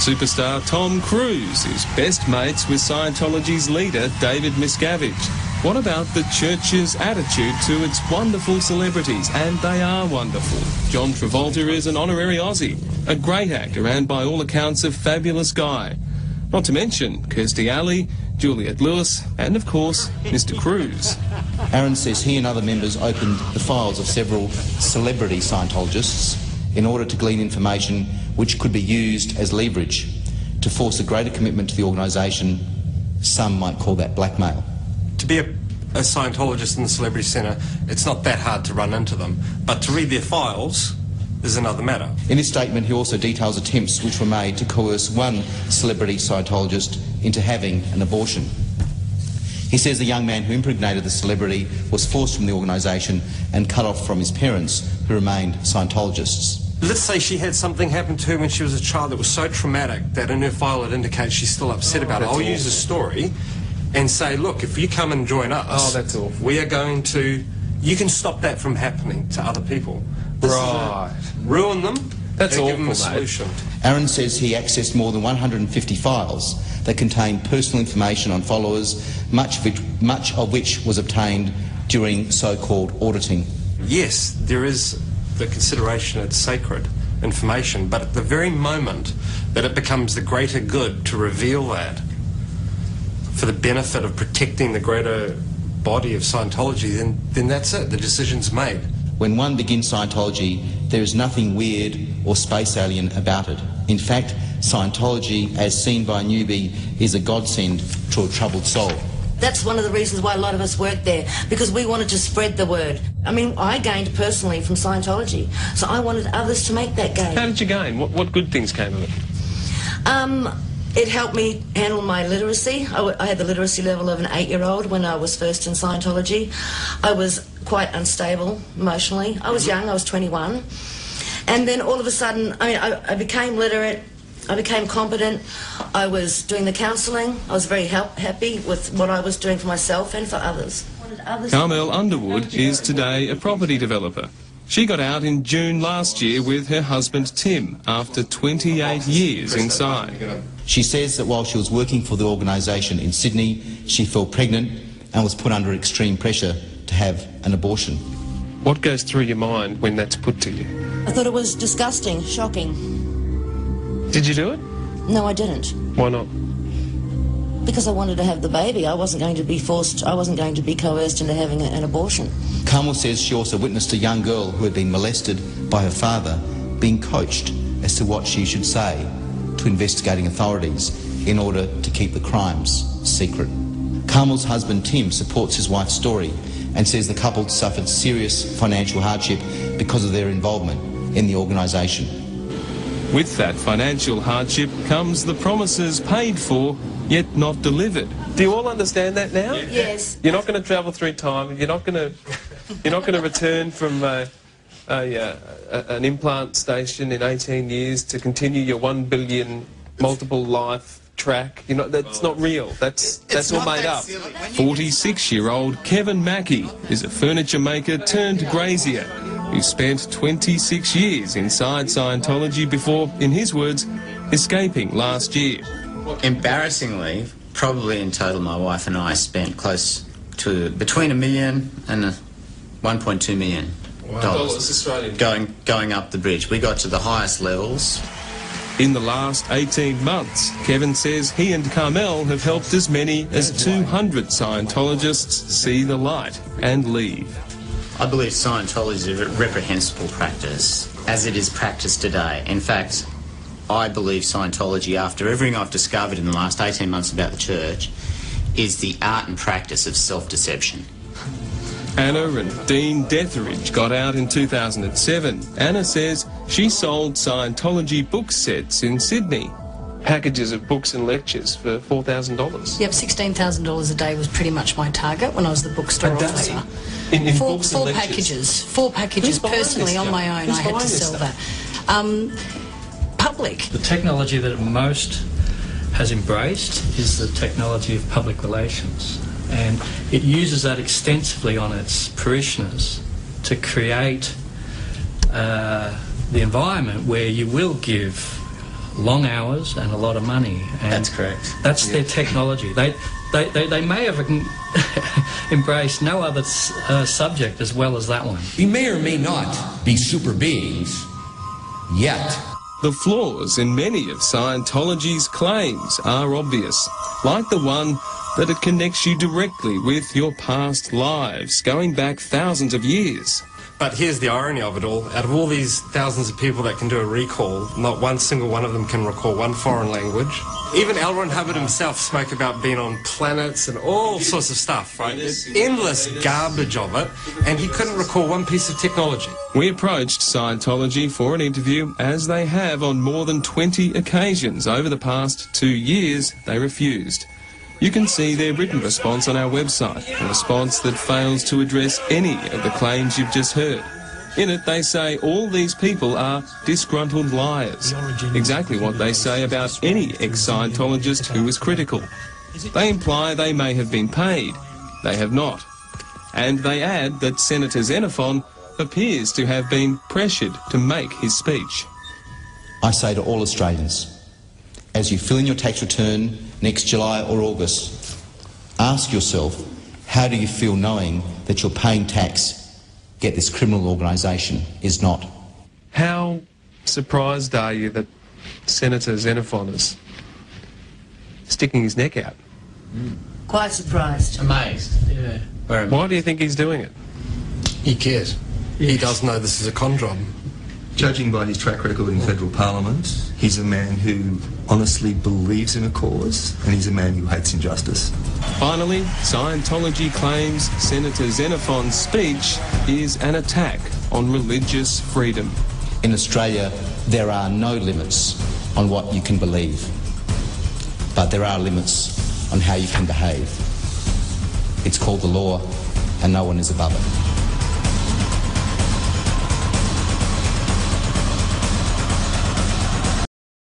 Superstar Tom Cruise is best mates with Scientology's leader, David Miscavige. What about the church's attitude to its wonderful celebrities? And they are wonderful. John Travolta is an honorary Aussie, a great actor and by all accounts a fabulous guy. Not to mention Kirstie Alley, Juliette Lewis and of course Mr Cruise. Aaron says he and other members opened the files of several celebrity Scientologists in order to glean information which could be used as leverage to force a greater commitment to the organisation. Some might call that blackmail. To be a Scientologist in the Celebrity Centre, it's not that hard to run into them, but to read their files is another matter. In his statement, he also details attempts which were made to coerce one celebrity Scientologist into having an abortion. He says the young man who impregnated the celebrity was forced from the organisation and cut off from his parents, who remained Scientologists. Let's say she had something happen to her when she was a child that was so traumatic that in her file it indicates she's still upset about it. I'll use a story and say, look, if you come and join us, that's awful. We are going to... You can stop that from happening to other people. Right. Ruin them. That's awful, give them a solution. Aaron says he accessed more than 150 files that contain personal information on followers, much of which was obtained during so-called auditing. Yes, there is the consideration it's sacred information, but at the very moment that it becomes the greater good to reveal that for the benefit of protecting the greater body of Scientology, then that's it. The decision's made. When one begins Scientology, there is nothing weird or space alien about it. In fact, Scientology, as seen by a newbie, is a godsend to a troubled soul. That's one of the reasons why a lot of us work there, because we wanted to spread the word. I mean, I gained personally from Scientology, so I wanted others to make that gain. How did you gain? What good things came of it? It helped me handle my literacy. I had the literacy level of an 8-year-old when I was first in Scientology. I was quite unstable emotionally. I was young, I was 21. And then all of a sudden, I became literate, I became competent, I was doing the counselling, I was very happy with what I was doing for myself and for others. Carmel Underwood is today a property developer. She got out in June last year with her husband Tim after 28 years inside. She says that while she was working for the organisation in Sydney, she fell pregnant and was put under extreme pressure to have an abortion. What goes through your mind when that's put to you? I thought it was disgusting, shocking. Did you do it? No, I didn't. Why not? Because I wanted to have the baby. I wasn't going to be forced, I wasn't going to be coerced into having an abortion. Carmel says she also witnessed a young girl who had been molested by her father being coached as to what she should say to investigating authorities in order to keep the crimes secret. Carmel's husband Tim supports his wife's story and says the couple suffered serious financial hardship because of their involvement in the organisation. With that financial hardship comes the promises paid for yet not delivered. Do you all understand that now? Yes. You're not going to travel through time. You're not going to return from an implant station in 18 years to continue your 1 billion multiple life track. You know, that's not real. That's all made up. 46-year-old Kevin Mackey is a furniture maker turned grazier who spent 26 years inside Scientology before, in his words, escaping last year. Embarrassingly, probably in total my wife and I spent close to between $1 million and $1.2 million Dollars Australian. going up the bridge. We got to the highest levels. In the last 18 months, Kevin says he and Carmel have helped as many as 200 Scientologists see the light and leave. I believe Scientology is a reprehensible practice as it is practiced today. In fact, I believe Scientology, after everything I've discovered in the last 18 months about the church, is the art and practice of self-deception. Anna and Dean Detheridge got out in 2007. Anna says she sold Scientology book sets in Sydney. Packages of books and lectures for $4,000. Yep, $16,000 a day was pretty much my target when I was the bookstore officer. In books and packages. Four packages personally on my own. I had to sell that. Public. The technology that it most has embraced is the technology of public relations, and it uses that extensively on its parishioners to create the environment where you will give long hours and a lot of money. And That's correct. That's their technology. They may have embraced no other subject as well as that one. We may or may not be super beings yet. The flaws in many of Scientology's claims are obvious, like the one that it connects you directly with your past lives, going back thousands of years. But here's the irony of it all. Out of all these thousands of people that can do a recall, not one single one of them can recall one foreign language. Even L. Ron Hubbard himself spoke about being on planets and all sorts of stuff, right? There's endless garbage of it, and he couldn't recall one piece of technology. We approached Scientology for an interview, as they have on more than 20 occasions over the past 2 years. They refused. You can see their written response on our website, a response that fails to address any of the claims you've just heard. In it, they say all these people are disgruntled liars, exactly what they say about any ex-Scientologist who is critical. They imply they may have been paid. They have not. And they add that Senator Xenophon appears to have been pressured to make his speech. I say to all Australians, as you fill in your tax return next July or August, ask yourself, how do you feel knowing that you're paying tax, yet this criminal organisation is not? How surprised are you that Senator Xenophon is sticking his neck out? Quite surprised. Amazed. Yeah. Very Why do you think he's doing it? He cares. He does know this is a con job. Judging by his track record in federal parliament, he's a man who honestly believes in a cause, and he's a man who hates injustice. Finally, Scientology claims Senator Xenophon's speech is an attack on religious freedom. In Australia, there are no limits on what you can believe, but there are limits on how you can behave. It's called the law, and no one is above it.